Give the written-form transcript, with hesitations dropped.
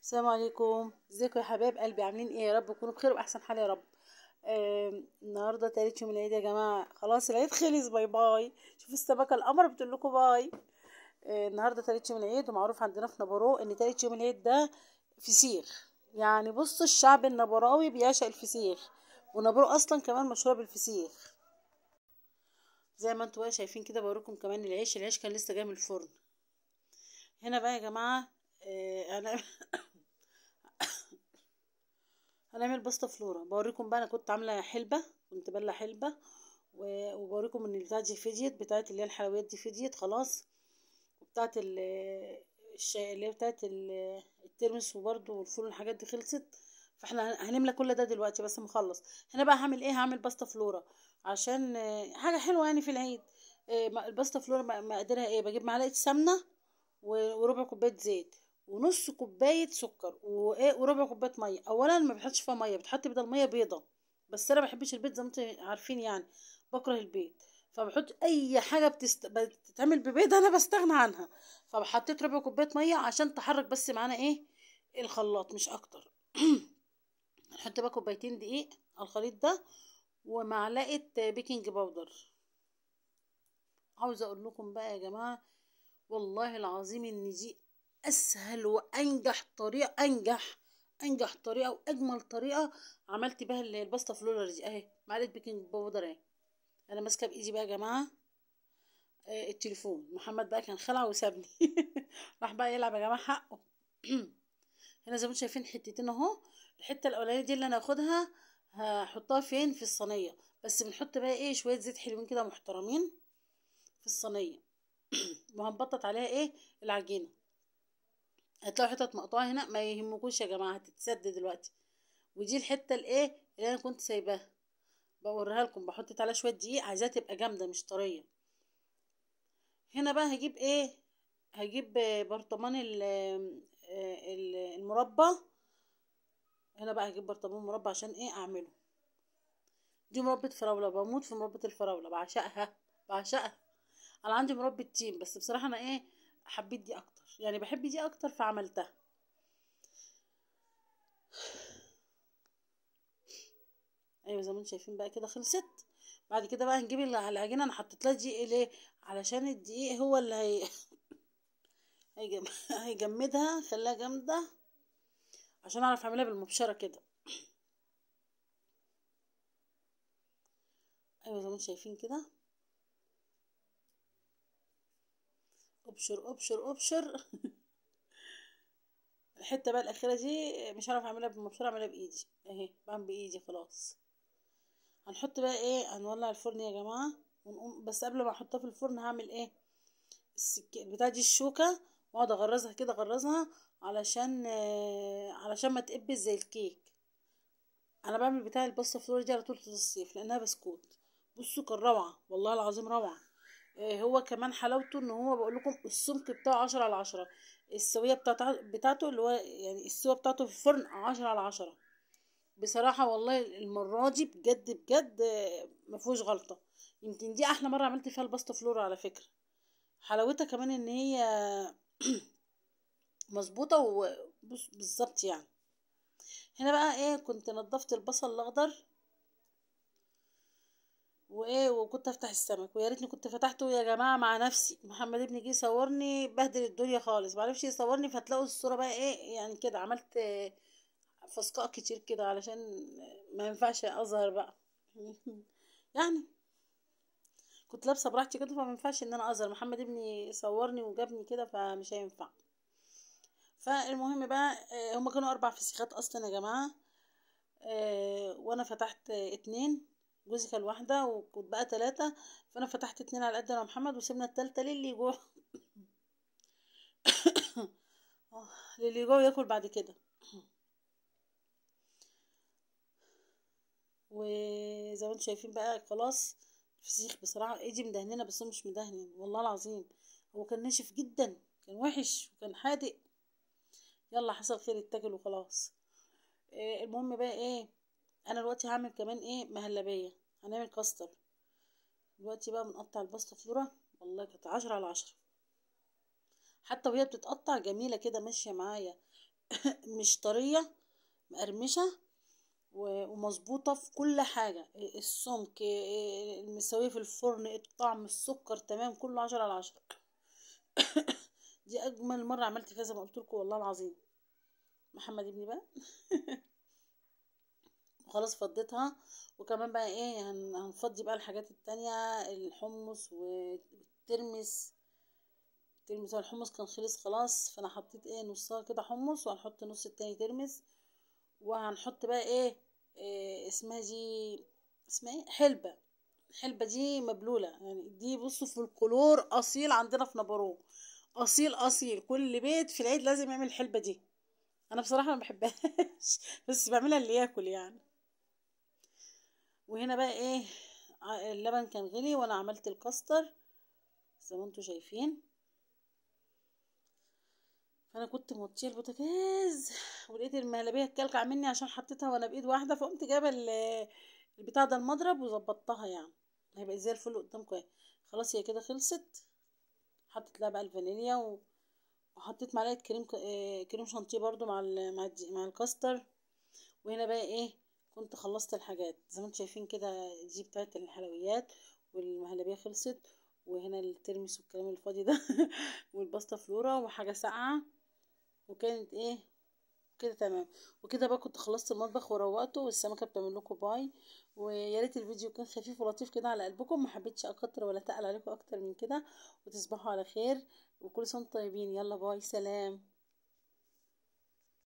السلام عليكم، ازيكم يا حبايب قلبي؟ عاملين ايه؟ يا رب تكونوا بخير واحسن حال يا رب. النهارده تالت يوم العيد يا جماعه، خلاص العيد خلص. باي باي. شوفوا السمكه القمر بتقول لكم باي. النهارده تالت يوم العيد، ومعروف عندنا في نبرو ان تالت يوم العيد ده فسيخ. يعني بصوا، الشعب النبراوي بيعشق الفسيخ، ونبرو اصلا كمان مشهوره بالفسيخ. زي ما انتوا بقى شايفين كده، بوريكم كمان العيش كان لسه جاي من الفرن. هنا بقى يا جماعه، انا هنعمل باستا فلورا. بوريكم بقى، انا كنت عامله حلبه، كنت بله حلبه وبوريكم ان البتاعه دي فديت، بتاعت اللي هي الحلويات دي فديت خلاص. وبتاعت الشاي اللي هي بتاعت الترمس وبرده والفول والحاجات دي خلصت. فاحنا هنملى كل ده دلوقتي بس مخلص. هنا بقى هعمل ايه؟ هعمل باستا فلورا عشان حاجه حلوه يعني في العيد. الباستا فلورا مقدرها ايه؟ بجيب معلقه سمنه وربع كوبايه زيت ونص كوبايه سكر وايه وربع كوبايه ميه. اولا ما بتحطش فيها ميه، بتحط بدل ميه بيضه، بس انا ما بحبش البيض زي ما انتم عارفين يعني، بكره البيض. فبحط اي حاجه بتتعمل ببيض انا بستغنى عنها. فحطيت ربع كوبايه ميه عشان تحرك بس معانا ايه؟ الخلاط مش اكتر. نحط بقى كوبايتين دقيق على الخليط ده، ومعلقه بيكنج باودر. عاوزه اقول لكم بقى يا جماعه، والله العظيم ان دي اسهل وانجح طريقه، انجح طريقه واجمل طريقه عملت بها الباستا فلورا دي. اهي معلقه بيكنج باودر اهي. انا ماسكه بايدي بقى يا جماعه. التليفون محمد بقى كان خلع وسابني. راح بقى يلعب يا جماعه حقه. هنا زي ما انتم شايفين حتتين اهو. الحته الاولانيه دي اللي انا هاخدها هحطها فين؟ في الصينيه. بس بنحط بقى ايه؟ شويه زيت حلوين كده محترمين في الصينيه. وهنبطط عليها ايه؟ العجينه. هتلاقوا حتت مقطوعه هنا، ما يهمكوش يا جماعه، هتتسد دلوقتي. ودي الحته الايه اللي انا كنت سايباها، بوريها لكم. بحط عليها شويه دقيق، عايزاها تبقى جامده مش طريه. هنا بقى هجيب ايه؟ هجيب برطمان المربى. هنا بقى هجيب برطمان مربى عشان ايه اعمله. دي مربى فراوله، بموت في مربى الفراوله، بعشقها بعشقها. انا عندي مربى تين، بس بصراحه انا ايه، حبيت دي اكتر، يعني بحب دي اكتر فعملتها. ايوه زي ما انتم شايفين بقى كده خلصت. بعد كده بقى هنجيب العجينه. انا حطيت لها دقيق ليه؟ علشان الدقيق هو اللي هيجمدها، خليها جامده، عشان اعرف اعملها بالمبشره كده. ايوه زي ما انتم شايفين كده. ابشر ابشر ابشر. الحته بقى الاخيره دي مش عارف اعملها بالمبشره، اعملها بايدي اهي، بعمل بايدي خلاص. هنحط بقى ايه؟ هنولع الفرن يا جماعه ونقوم. بس قبل ما احطها في الفرن هعمل ايه؟ بتاع دي الشوكه، واقعد اغرزها كده، اغرزها علشان ما تقبش زي الكيك. انا بعمل بتاع الباستا فلورا دي على طول في الصيف لانها بسكوت. بصوا كان روعه، والله العظيم روعه. هو كمان حلاوته ان هو بقول لكم السمك بتاعه 10/10. السويه بتاعته اللي هو يعني السوا بتاعته في الفرن 10/10. بصراحه والله المره دي بجد بجد ما فيهوش غلطه. يمكن دي احلى مره عملت فيها الباستا فلورا على فكره. حلاوتها كمان ان هي مظبوطه بالظبط يعني. هنا بقى ايه؟ كنت نضفت البصل الاخضر وايه، وكنت افتح السمك، ويا ريتني كنت فتحته يا جماعه مع نفسي. محمد ابني جه يصورني بهدل الدنيا خالص، معرفش يصورني. فتلاقوا الصوره بقى ايه يعني كده، عملت فسقاء كتير كده علشان ما ينفعش اظهر بقى. يعني كنت لابسه براحتي كده، فما ينفعش ان انا اظهر. محمد ابني صورني وجابني كده، فمش هينفع. فالمهم بقى، هما كانوا 4 فسيخات اصلا يا جماعه. وانا فتحت 2. جوزي كان واحدة وكنت بقى 3. فانا فتحت 2 على قد انا محمد، وسيبنا التالتة للي جوه. للي جوه ياكل بعد كده. وزي ما انتم شايفين بقى خلاص. الفسيخ بصراحة ايدي مدهننة، بس هو مش مدهن والله العظيم. هو كان ناشف جدا، كان وحش وكان حادق. يلا حصل خير، اتاكل وخلاص. المهم بقى ايه؟ انا دلوقتي هعمل كمان ايه؟ مهلبية. هنعمل كاستر. دلوقتي بقى بنقطع الباستا فلورا. والله كانت 10/10. حتى وهي بتتقطع جميلة كده ماشية معايا. مش طرية، مقرمشة ومظبوطة في كل حاجة، السمك، المساوية في الفرن، الطعم، السكر، تمام، كله 10/10. دي اجمل مرة عملت فيها زي ما قلت لكم والله العظيم. محمد ابني بقى. وخلاص فضيتها. وكمان بقى ايه هنفضي بقى الحاجات التانية، الحمص والترمس. الحمص كان خلص خلاص، فانا حطيت ايه نصها كده حمص، وهنحط نص التاني ترمس. وهنحط بقى إيه اسمها ايه، حلبة. الحلبة دي مبلولة يعني، دي بصوا فولكلور اصيل عندنا في نبرو. اصيل اصيل، كل بيت في العيد لازم يعمل الحلبة دي. انا بصراحة ما بحبهاش بس بعملها اللي ياكل يعني. وهنا بقى ايه، اللبن كان غلي وانا عملت الكاستر زي ما انتوا شايفين. فانا كنت موطيه البوتاجاز، ولقيت المهلبيه اتكلكع مني عشان حطيتها وانا بايد واحده، فقمت جايبه البتاع ده المضرب وظبطتها يعني. هيبقى زي الفل قدامكم اهي. خلاص هي كده خلصت. حطيت لها بقى الفانيليا وحطيت معلقه كريم شانتيه برضو مع الكاستر. وهنا بقى ايه، كنت خلصت الحاجات زي ما انتم شايفين كده، دي بتاعت الحلويات. والمهلبية خلصت. وهنا الترمس والكلام الفاضي ده والباستا فلورا وحاجة ساقعة. وكانت ايه كده تمام. وكده بقى كنت خلصت المطبخ وروقته، والسمكة بتعمل لكم باي. ويا ريت الفيديو كان خفيف ولطيف كده على قلبكم، ما حبيتش اكتر ولا تقل عليكم اكتر من كده. وتصبحوا على خير، وكل سنة وانتم طيبين. يلا باي، سلام.